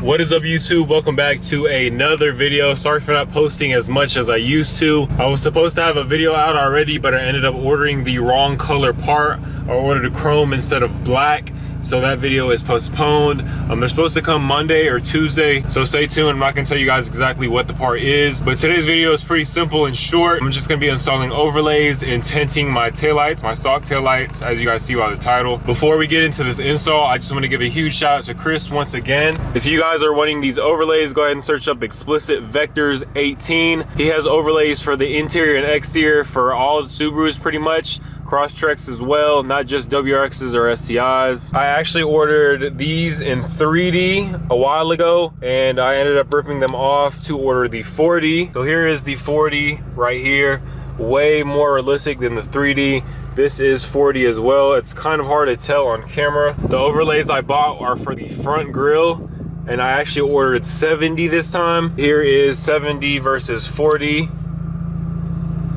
What is up, YouTube? Welcome back to another video. Sorry for not posting as much as I used to. I was supposed to have a video out already, but I ended up ordering the wrong color part. I ordered a chrome instead of black, so that video is postponed. They're supposed to come Monday or Tuesday, so stay tuned. I'm not gonna tell you guys exactly what the part is, but today's video is pretty simple and short. I'm just gonna be installing overlays and tinting my taillights, my stock taillights, as you guys see by the title. Before we get into this install, I just wanna give a huge shout out to Chris once again. If you guys are wanting these overlays, go ahead and search up Explicit Vectors 18. He has overlays for the interior and exterior for all Subarus pretty much. CROSSTREKs as well, not just WRXs or STIs. I actually ordered these in 3D a while ago, and I ended up ripping them off to order the 4D. So here is the 4D right here, way more realistic than the 3D. This is 4D as well. It's kind of hard to tell on camera. The overlays I bought are for the front grille, and I actually ordered 70 this time. Here is 70 versus 40.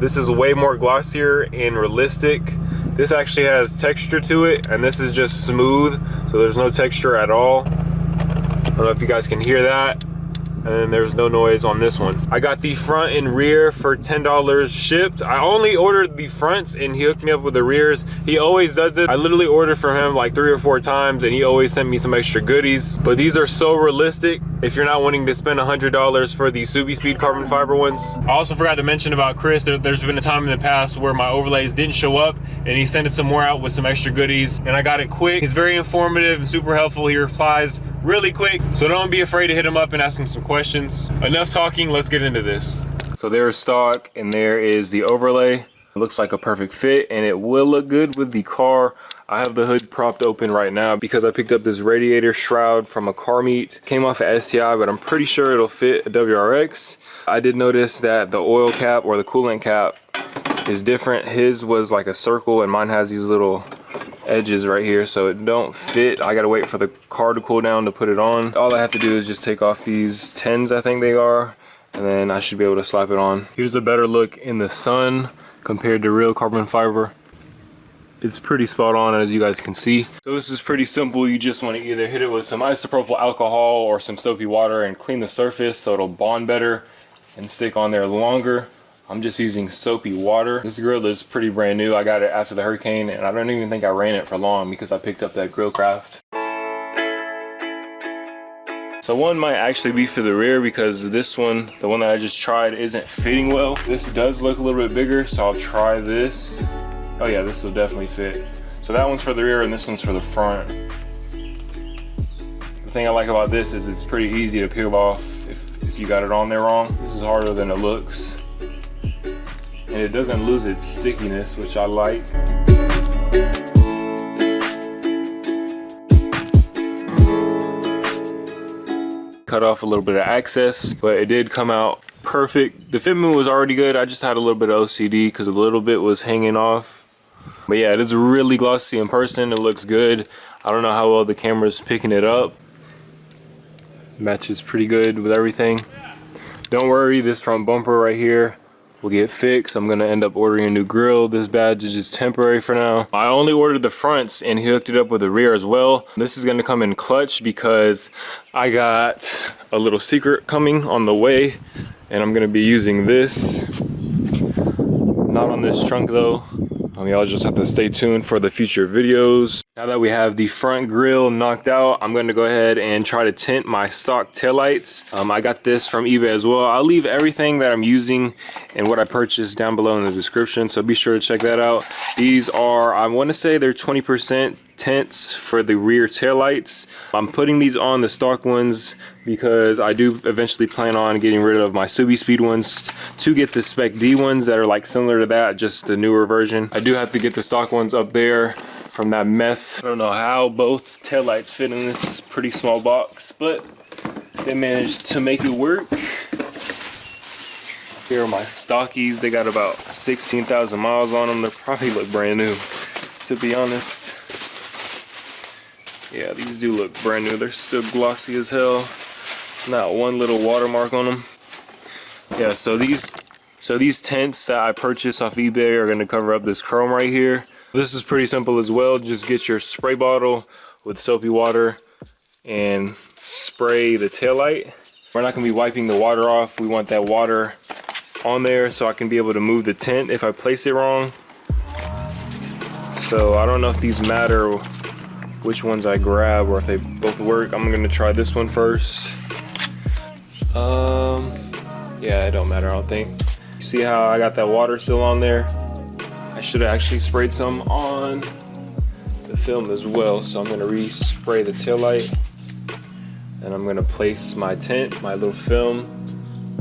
This is way more glossier and realistic. This actually has texture to it, and this is just smooth, so there's no texture at all. I don't know if you guys can hear that. And then there's no noise on this one. I got the front and rear for $10 shipped. I only ordered the fronts and he hooked me up with the rears. He always does it. I literally ordered from him like 3 or 4 times and he always sent me some extra goodies. But these are so realistic if you're not wanting to spend $100 for the SubiSpeed carbon fiber ones. I also forgot to mention about Chris. There's been a time in the past where my overlays didn't show up and he sent some more out with some extra goodies, and I got it quick. He's very informative and super helpful. He replies really quick, so don't be afraid to hit him up and ask him some questions. Enough talking, let's get into this. So there's stock and there is the overlay. It looks like a perfect fit and it will look good with the car. I have the hood propped open right now because I picked up this radiator shroud from a car meet. Came off a STI, but I'm pretty sure it'll fit a WRX. I did notice that the oil cap or the coolant cap is different. His was like a circle and mine has these little edges right here, so it don't fit. I gotta wait for the car to cool down to put it on. All I have to do is just take off these 10s, I think they are, and then I should be able to slap it on. Here's a better look in the sun compared to real carbon fiber. It's pretty spot on, as you guys can see. So this is pretty simple. You just want to either hit it with some isopropyl alcohol or some soapy water and clean the surface so it'll bond better and stick on there longer. I'm just using soapy water. This grill is pretty brand new. I got it after the hurricane and I don't even think I ran it for long because I picked up that Grillcraft. So one might actually be for the rear because this one, the one that I just tried, isn't fitting well. This does look a little bit bigger, so I'll try this. Oh yeah, this will definitely fit. So that one's for the rear and this one's for the front. The thing I like about this is it's pretty easy to peel off if you got it on there wrong. This is harder than it looks. And it doesn't lose its stickiness, which I like. Cut off a little bit of access, but it did come out perfect. The fitment was already good. I just had a little bit of OCD because a little bit was hanging off. But yeah, it is really glossy in person. It looks good. I don't know how well the camera's picking it up. Matches pretty good with everything. Don't worry, this front bumper right here will get fixed. I'm gonna end up ordering a new grill. This badge is just temporary for now. I only ordered the fronts and he hooked it up with the rear as well. This is gonna come in clutch because I got a little secret coming on the way and I'm gonna be using this. Not on this trunk though. Y'all just have to stay tuned for the future videos. Now that we have the front grille knocked out, I'm going to go ahead and try to tint my stock taillights. I got this from eBay as well. I'll leave everything that I'm using and what I purchased down below in the description, so be sure to check that out. These are, I want to say they're 20% tints for the rear taillights. I'm putting these on the stock ones because I do eventually plan on getting rid of my SubiSpeed ones to get the Spec D ones that are like similar to that, just the newer version. I do have to get the stock ones up there from that mess. I don't know how both taillights fit in this pretty small box, but they managed to make it work. Here are my stockies. They got about 16,000 miles on them. They probably look brand new, to be honest. Yeah, these do look brand new. They're still glossy as hell. Not one little watermark on them. Yeah, so these tents that I purchased off eBay are going to cover up this chrome right here. This is pretty simple as well. Just get your spray bottle with soapy water and spray the taillight. We're not gonna be wiping the water off. We want that water on there so I can be able to move the tint if I place it wrong. So I don't know if these matter which ones I grab or if they both work. I'm gonna try this one first. Yeah, it don't matter, I don't think. You see how I got that water still on there? I should have actually sprayed some on the film as well. So I'm gonna re-spray the taillight, and I'm gonna place my tint, my little film,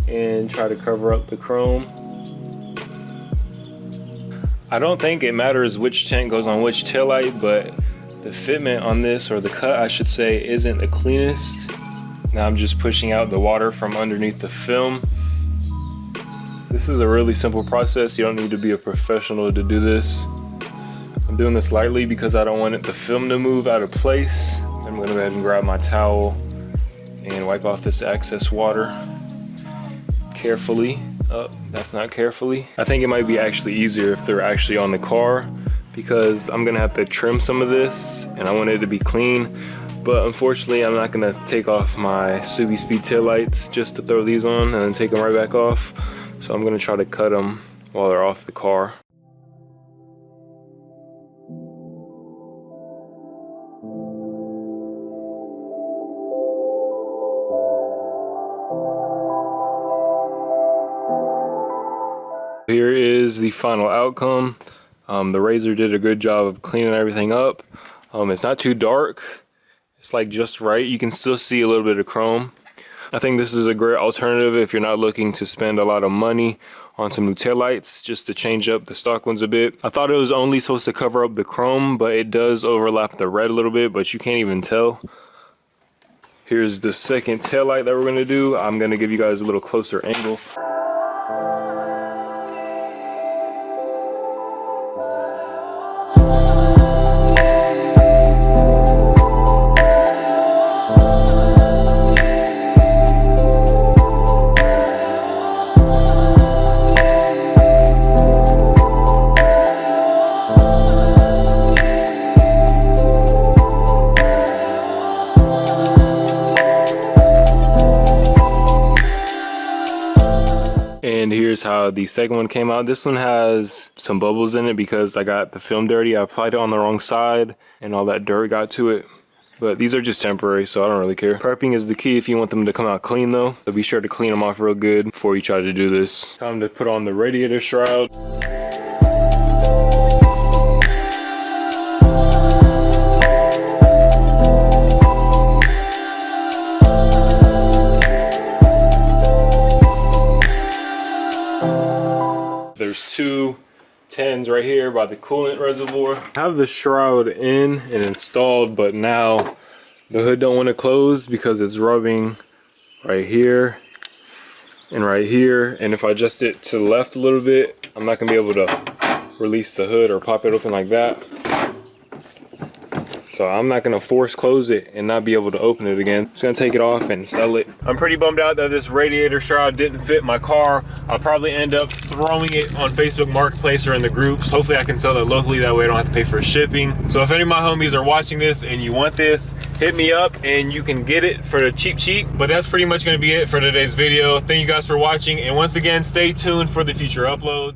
and try to cover up the chrome. I don't think it matters which tint goes on which taillight, but the fitment on this, or the cut I should say, isn't the cleanest. Now I'm just pushing out the water from underneath the film. This is a really simple process. You don't need to be a professional to do this. I'm doing this lightly because I don't want the film to move out of place. I'm gonna go ahead and grab my towel and wipe off this excess water carefully. Oh, that's not carefully. I think it might be actually easier if they're actually on the car, because I'm gonna have to trim some of this and I want it to be clean. But unfortunately, I'm not gonna take off my Subi Speed taillights just to throw these on and then take them right back off. So I'm gonna try to cut them while they're off the car. Here is the final outcome. The razor did a good job of cleaning everything up. It's not too dark. It's like just right. You can still see a little bit of chrome. I think this is a great alternative if you're not looking to spend a lot of money on some new taillights, just to change up the stock ones a bit. I thought it was only supposed to cover up the chrome, but it does overlap the red a little bit, but you can't even tell. Here's the second taillight that we're gonna do. I'm gonna give you guys a little closer angle. And here's how the second one came out. This one has some bubbles in it because I got the film dirty. I applied it on the wrong side and all that dirt got to it. But these are just temporary, so I don't really care. Prepping is the key if you want them to come out clean though. So be sure to clean them off real good before you try to do this. Time to put on the radiator shroud. There's two 10s right here by the coolant reservoir. I have the shroud in and installed, but now the hood don't want to close because it's rubbing right here and right here. And if I adjust it to the left a little bit, I'm not gonna be able to release the hood or pop it open like that. So I'm not gonna force close it and not be able to open it again. Just gonna take it off and sell it. I'm pretty bummed out that this radiator shroud didn't fit my car. I'll probably end up throwing it on Facebook Marketplace or in the groups. Hopefully I can sell it locally, that way I don't have to pay for shipping. So if any of my homies are watching this and you want this, hit me up and you can get it for the cheap. But that's pretty much gonna be it for today's video. Thank you guys for watching, and once again, stay tuned for the future uploads.